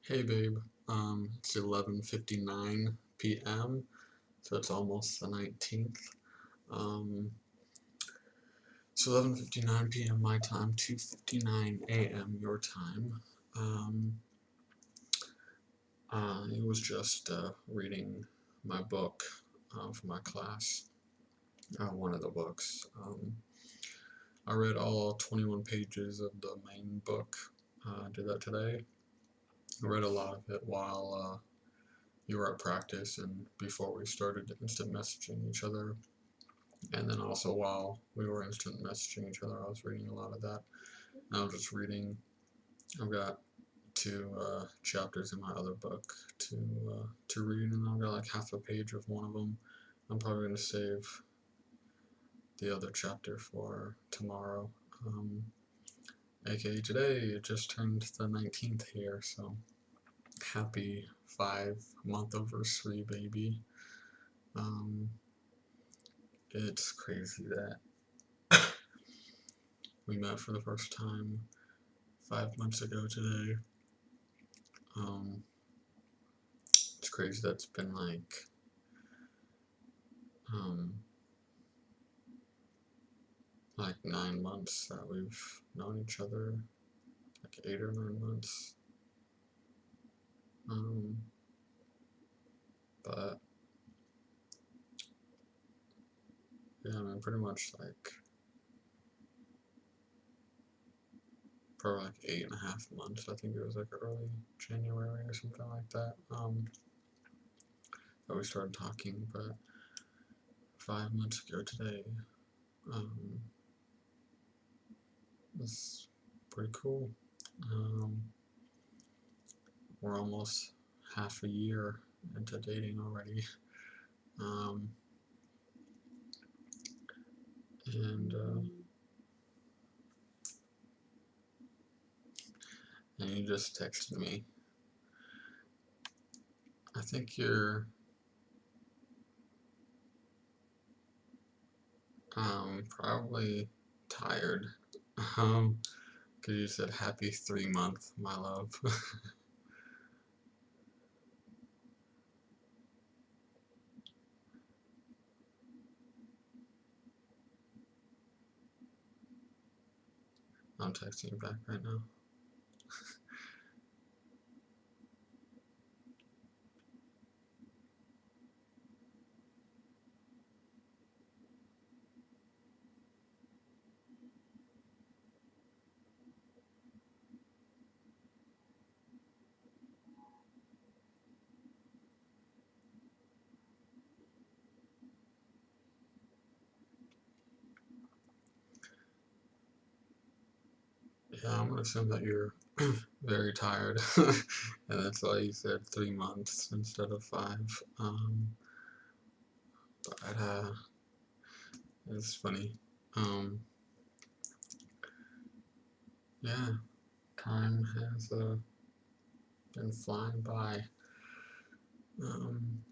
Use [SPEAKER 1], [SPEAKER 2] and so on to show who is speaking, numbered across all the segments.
[SPEAKER 1] Hey babe, it's 11:59 p.m., so it's almost the 19th. Um, it's 11:59 p.m. my time, 2:59 a.m. your time. Um, I was just reading my book for my class, one of the books. I read all 21 pages of the main book. I did that today. I read a lot of it while you were at practice and before we started instant messaging each other. And then also while we were instant messaging each other, I was reading a lot of that. And I was just reading. I've got two chapters in my other book to read, and I've got like half a page of one of them. I'm probably going to save the other chapter for tomorrow. AKA today, it just turned the 19th here, so happy 5-month-versary, baby. It's crazy that we met for the first time 5 months ago today. It's crazy that's been um, like 9 months that we've known each other, like 8 or 9 months. Um, but yeah, I mean, pretty much like probably like 8.5 months. I think it was like early January or something like that. That we started talking, but 5 months ago today, um, it's pretty cool. We're almost half a year into dating already. Um, and you just texted me. I think you're probably tired. Because you said happy 3 month, my love. I'm texting you back right now. Yeah, I'm gonna assume that you're very tired, and that's why you said 3 months instead of 5. But it's funny. Um, yeah, time has been flying by. Um,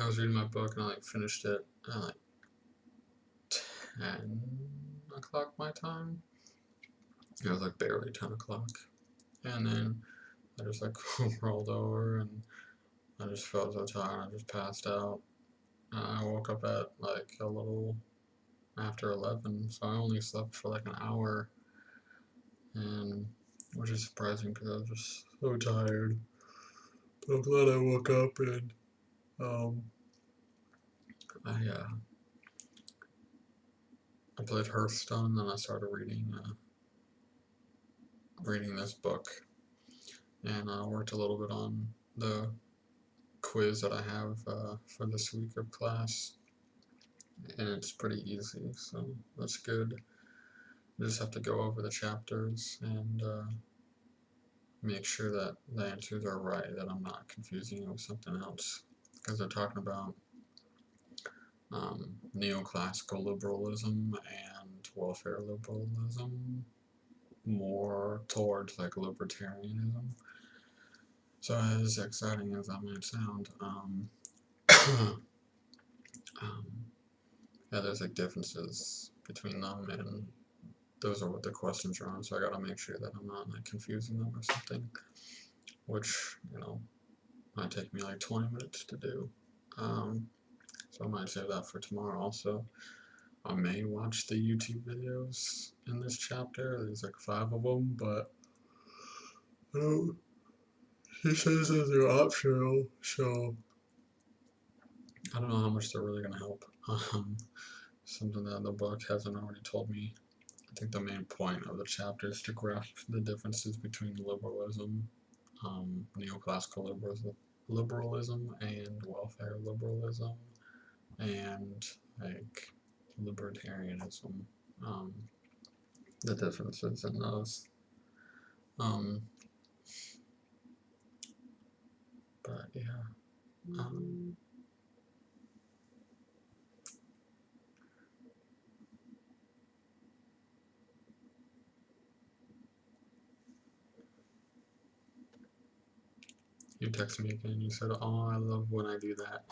[SPEAKER 1] I was reading my book and I finished it at 10 o'clock my time. It was barely 10 o'clock. And then I just rolled over and I just felt so tired. I just passed out. I woke up at a little after 11, so I only slept for an hour, and which is surprising because I was just so tired. But I'm glad I woke up and um, I played Hearthstone, and then I started reading this book, and I worked a little bit on the quiz that I have for this week of class, and it's pretty easy, so that's good. You just have to go over the chapters and make sure that the answers are right, that I'm not confusing it with something else, because they're talking about neoclassical liberalism and welfare liberalism, more towards libertarianism. So as exciting as that might sound, yeah, there's differences between them, and those are what the questions are on, so I gotta make sure that I'm not like confusing them or something, which, you know, might take me like 20 minutes to do. So I might save that for tomorrow also. I may watch the YouTube videos in this chapter. There's like 5 of them, but he says that they're optional, so I don't know how much they're really gonna help. Something that the book hasn't already told me. I think the main point of the chapter is to grasp the differences between liberalism, neoclassical liberalism, and welfare liberalism, and like libertarianism. Um, the differences in those. Um, but yeah. You text me again. You said, "Oh, I love when I do that."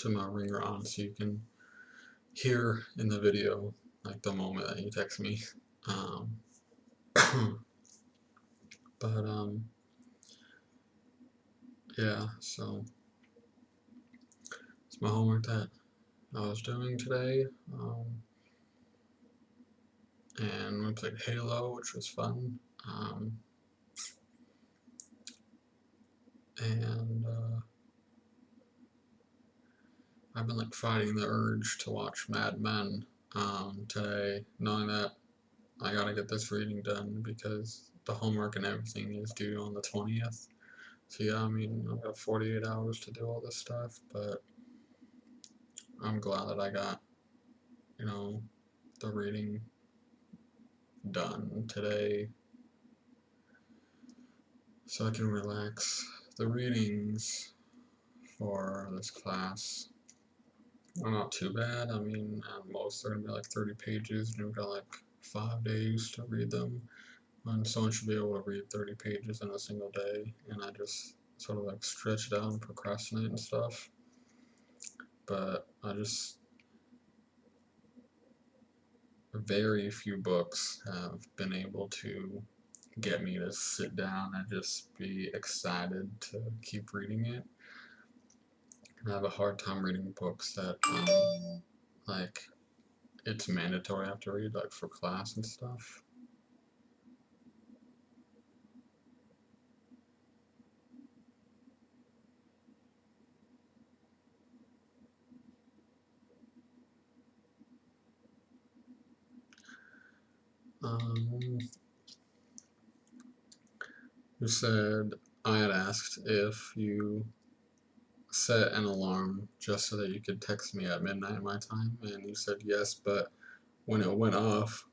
[SPEAKER 1] To my ringer on, so you can hear in the video like the moment that you text me. But yeah. So it's my homework that I was doing today. And we played Halo, which was fun. And I've been like fighting the urge to watch Mad Men today, knowing that I gotta get this reading done because the homework and everything is due on the 20th. So yeah, I mean, I've got 48 hours to do all this stuff, but I'm glad that I got, you know, the reading done today so I can relax. The readings for this class are not too bad. I mean, at most they're gonna be like 30 pages, and we've got like 5 days to read them. And someone should be able to read 30 pages in a single day, and I just sort of like stretch it out and procrastinate and stuff. But very few books have been able to get me to sit down and just be excited to keep reading it. And I have a hard time reading books that like it's mandatory I have to read, like for class and stuff. You said I had asked if you set an alarm just so that you could text me at midnight my time, and you said yes, but when it went off,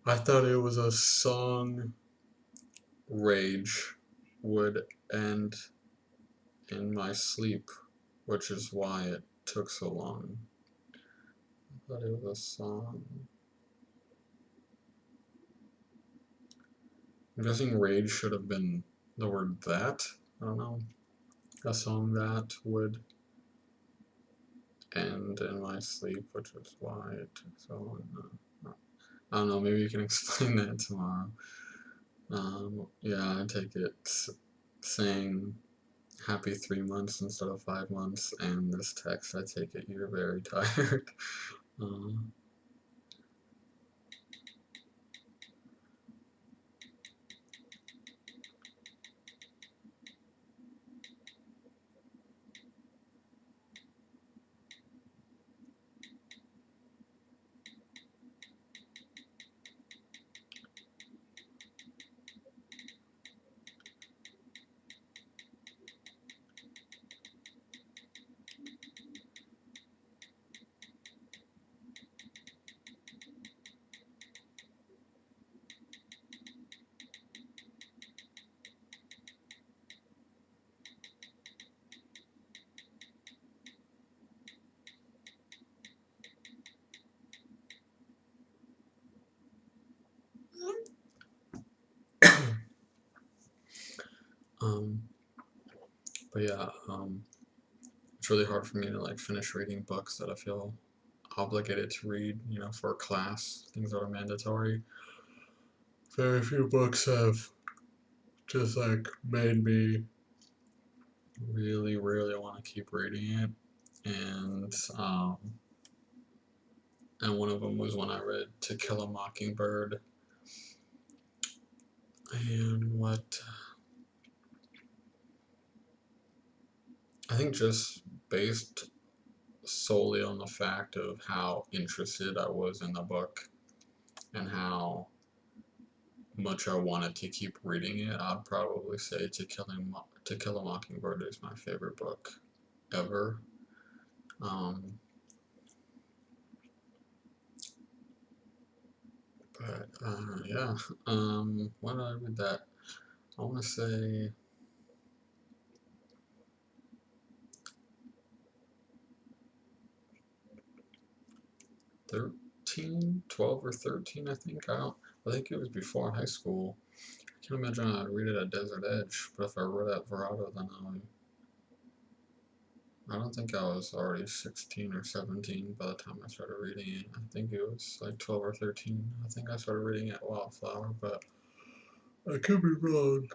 [SPEAKER 1] I thought it was a song Rage would end in my sleep, which is why it took so long. I thought it was a song. I'm guessing Rage should have been the word that. I don't know. A song that would end in my sleep, which is why it took so long. I don't know, maybe you can explain that tomorrow. Yeah, I take it saying happy 3 months instead of 5 months, and this text, I take it you're very tired. Um, but yeah, it's really hard for me to like finish reading books that I feel obligated to read, for a class, things that are mandatory. Very few books have just like made me really, really want to keep reading it. And and one of them was when I read To Kill a Mockingbird. And what I think just based solely on the fact of how interested I was in the book and how much I wanted to keep reading it, I'd probably say To Kill a Mockingbird is my favorite book ever. Um, but yeah, when did I read that? I want to say 12 or 13, I think. I think it was before high school. I can't imagine I'd read it at Desert Edge, but if I read at Verado, then I don't think I was already 16 or 17 by the time I started reading it. I think it was like 12 or 13. I think I started reading at Wildflower, but I could be wrong.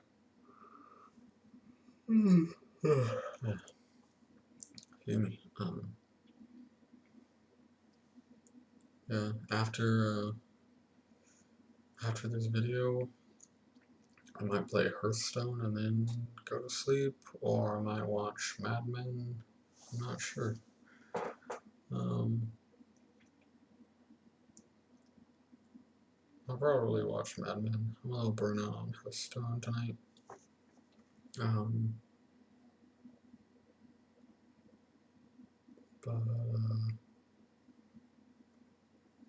[SPEAKER 1] Excuse me. Yeah, after this video, I might play Hearthstone and then go to sleep, or I might watch Mad Men. I'm not sure. Um, I'll probably watch Mad Men. I'm a little burnt out on Hearthstone tonight. Um, but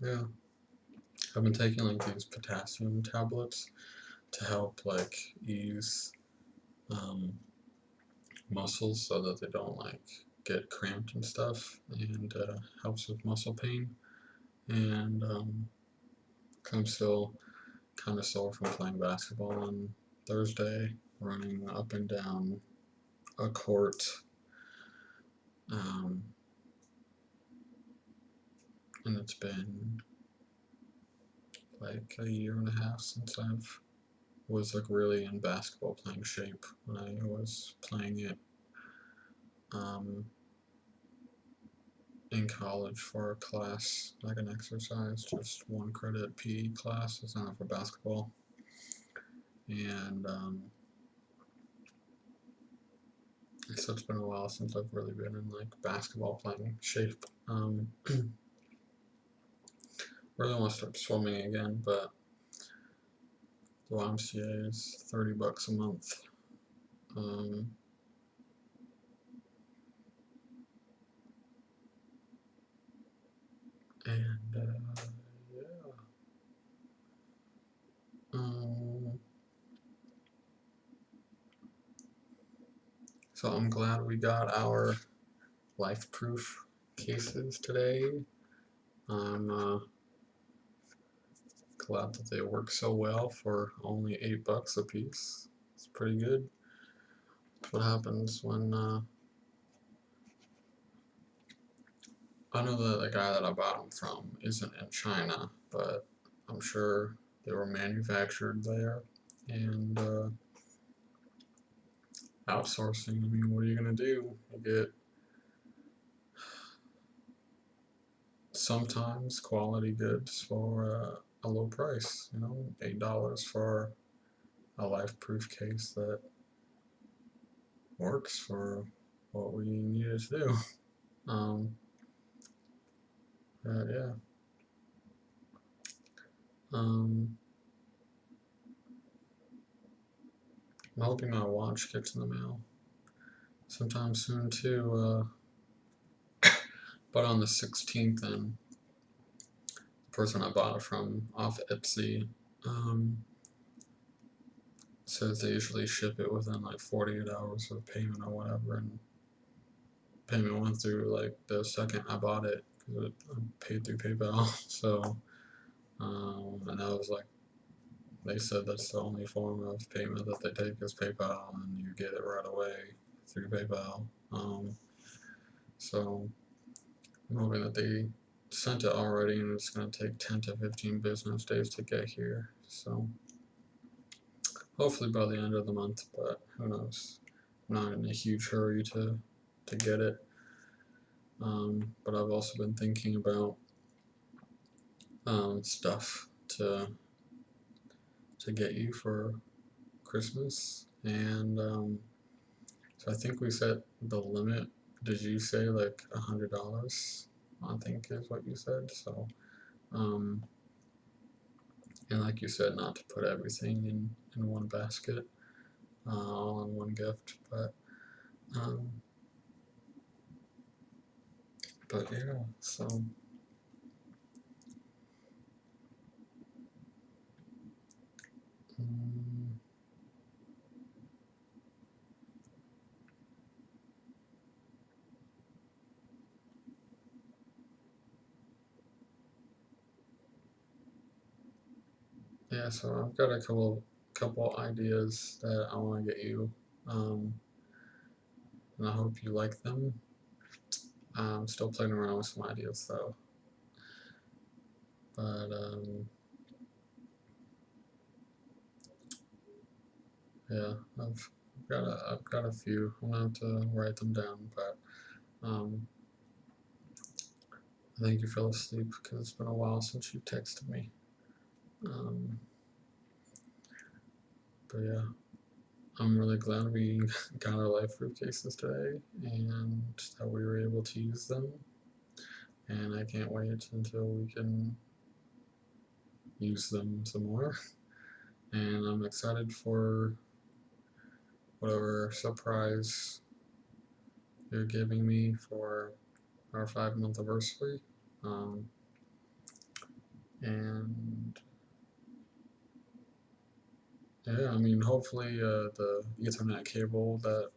[SPEAKER 1] yeah, I've been taking like these potassium tablets to help like ease um, muscles so that they don't like get cramped and stuff, and helps with muscle pain. And I'm still kind of sore from playing basketball on Thursday, running up and down a court. Um, and it's been like a year and a half since I've was like really in basketball playing shape when I was playing it um, in college for a class, like an exercise, just one credit PE class. It's not for basketball. And so it's been a while since I've really been in like basketball playing shape. Really want to start swimming again, but the YMCA is $30 a month. Um, and yeah. So I'm glad we got our life-proof cases today. I'm glad that they work so well for only $8 a piece. It's pretty good. That's what happens when I know that the guy that I bought them from isn't in China, but I'm sure they were manufactured there. And outsourcing, I mean, what are you going to do? You get sometimes quality goods for a low price, $8 for a life-proof case that works for what we need it to do. Um, yeah. I'm hoping my watch gets in the mail sometime soon too. But on the 16th, and the person I bought it from off Etsy says they usually ship it within like 48 hours of payment or whatever, and payment went through like the second I bought it because I paid through PayPal. So, and that was like they said that's the only form of payment that they take is PayPal, and you get it right away through PayPal. So I'm hoping that they sent it already, and it's going to take 10 to 15 business days to get here. So hopefully by the end of the month, but who knows? I'm not in a huge hurry to get it. But I've also been thinking about stuff to get you for Christmas, and so I think we set the limit. Did you say like $100? I think is what you said. So, um, and like you said, not to put everything in one basket, all in one gift. Um, but yeah. So um, yeah. So I've got a couple ideas that I want to get you, um, and I hope you like them. I'm still playing around with some ideas though, but yeah, I've got a few. I'm gonna have to write them down, but um, I think you fell asleep because it's been a while since you texted me. Um, but yeah, I'm really glad we got our life-proof cases today and that we were able to use them. And I can't wait until we can use them some more. And I'm excited for whatever surprise you're giving me for our 5-month anniversary. Um, and yeah, I mean, hopefully the Ethernet cable that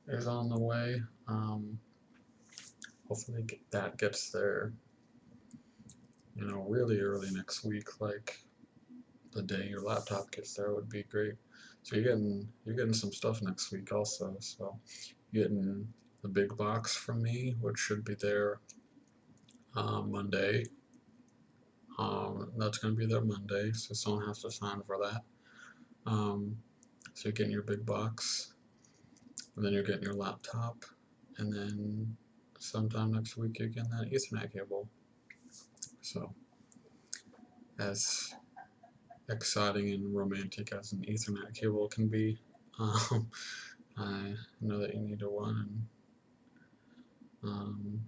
[SPEAKER 1] is on the way, hopefully that gets there, really early next week, like the day your laptop gets there would be great. So you're getting some stuff next week also. So you're getting the big box from me, which should be there Monday. That's going to be there Monday, so someone has to sign for that. So you're getting your big box, and then you're getting your laptop, and then sometime next week you're getting that Ethernet cable. So as exciting and romantic as an Ethernet cable can be, um, I know that you need a one. And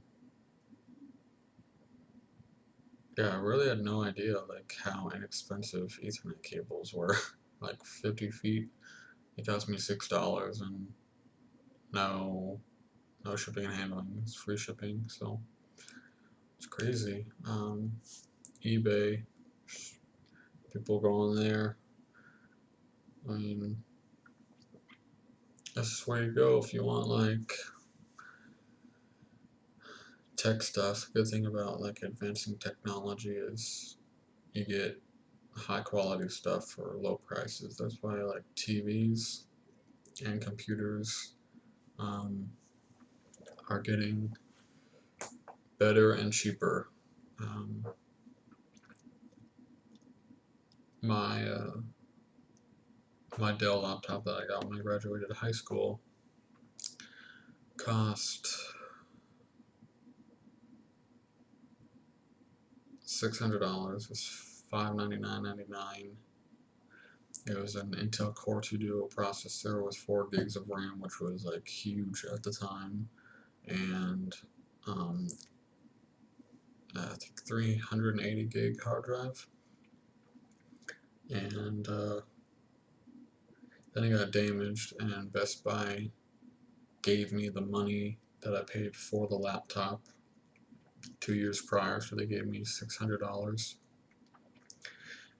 [SPEAKER 1] yeah, I really had no idea like how inexpensive Ethernet cables were. Like 50 feet, it cost me $6, and no no shipping and handling. It's free shipping, so it's crazy. eBay, people go on there. I mean, that's where you go if you want like tech stuff. Good thing about like advancing technology is you get high quality stuff for low prices. That's why I like TVs and computers um, are getting better and cheaper. Um, my my Dell laptop that I got when I graduated high school cost $600. It was $599.99. It was an Intel Core 2 Duo processor with 4 gigs of RAM, which was like huge at the time, and um, I think 380 gig hard drive. And then it got damaged, and Best Buy gave me the money that I paid for the laptop 2 years prior, so they gave me $600.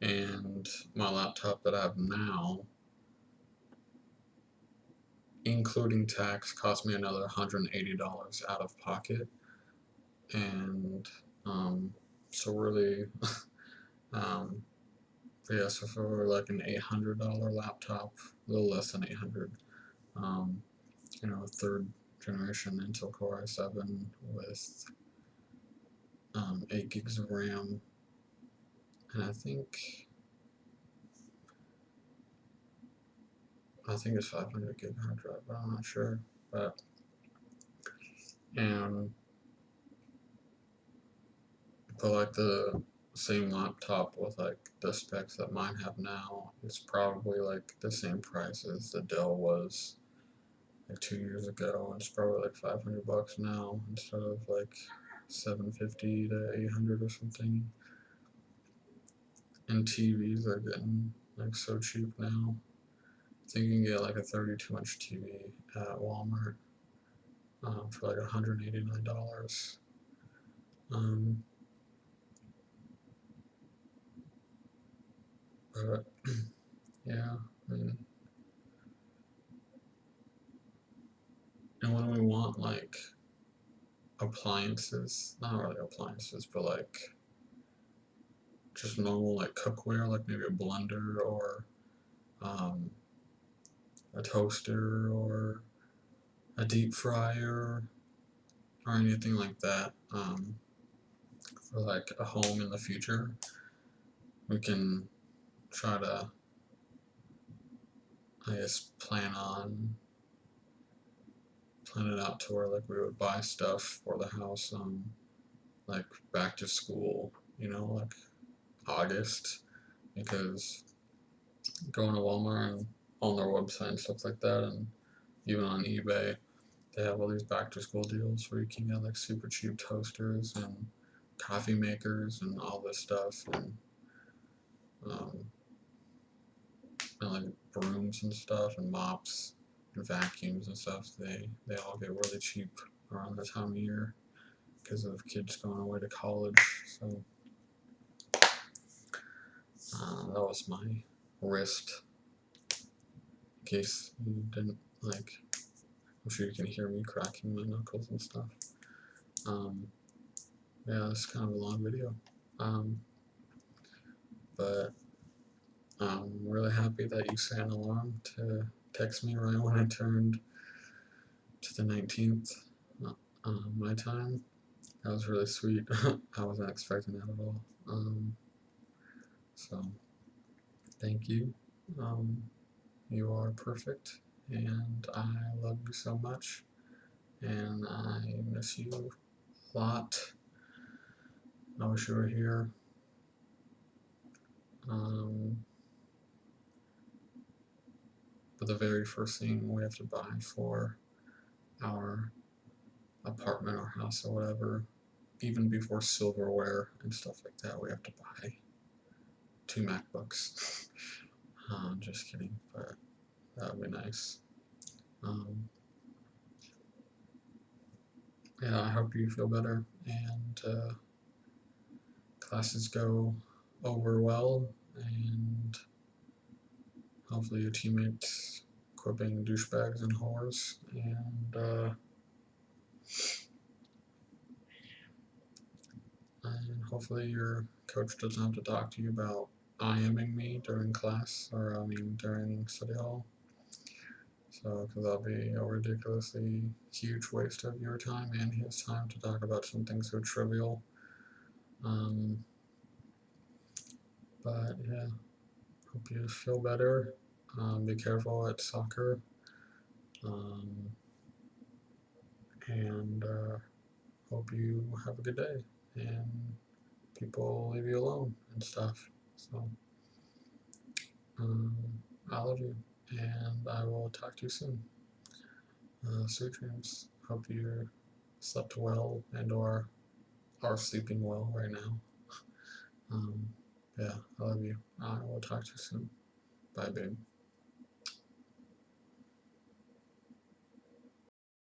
[SPEAKER 1] And my laptop that I have now, including tax, cost me another $180 out of pocket. And so really, um, But yeah, so for like an $800 laptop, a little less than 800, you know, a third generation Intel Core i7 with 8 gigs of RAM, and I think it's 500 gig hard drive, but I'm not sure. But and but like the same laptop with like the specs that mine have now is probably like the same price as the Dell was like 2 years ago. It's probably like $500 now instead of like 750 to 800 or something. And TVs are getting like so cheap now. I think you can get like a 32-inch TV at Walmart for like $189. Um, but yeah, I mean, and when we want like appliances, not really appliances, but like just normal like cookware, like maybe a blender or um, a toaster or a deep fryer or anything like that, for like a home in the future, we can try to, I guess, plan it out to where like we would buy stuff for the house, like back to school, you know, like August, because going to Walmart and on their website and stuff like that, and even on eBay, they have all these back to school deals where you can get like super cheap toasters and coffee makers and all this stuff, um, and like brooms and stuff and mops and vacuums and stuff. They all get really cheap around the time of year because of kids going away to college. So that was my wrist. In case you didn't like, I'm sure you can hear me cracking my knuckles and stuff. Yeah, it's kind of a long video. But I'm really happy that you set an alarm to text me right when I turned to the 19th, my time. That was really sweet. I wasn't expecting that at all. So, thank you. You are perfect, and I love you so much, and I miss you a lot. I wish you were here. But the very first thing we have to buy for our apartment or house or whatever, even before silverware and stuff like that, we have to buy 2 MacBooks. Just kidding, but that would be nice. Yeah, I hope you feel better and classes go over well, and hopefully your teammates quit being douchebags and whores, and hopefully your coach doesn't have to talk to you about IMing me during class, or I mean during study hall. So, because that'll be a ridiculously huge waste of your time and his time to talk about something so trivial. But yeah, hope you feel better. Be careful at soccer. And hope you have a good day and people leave you alone and stuff. So, I love you, and I will talk to you soon. Sweet dreams. Hope you slept well and or are sleeping well right now. Yeah, I love you. I will talk to you soon. Bye, babe.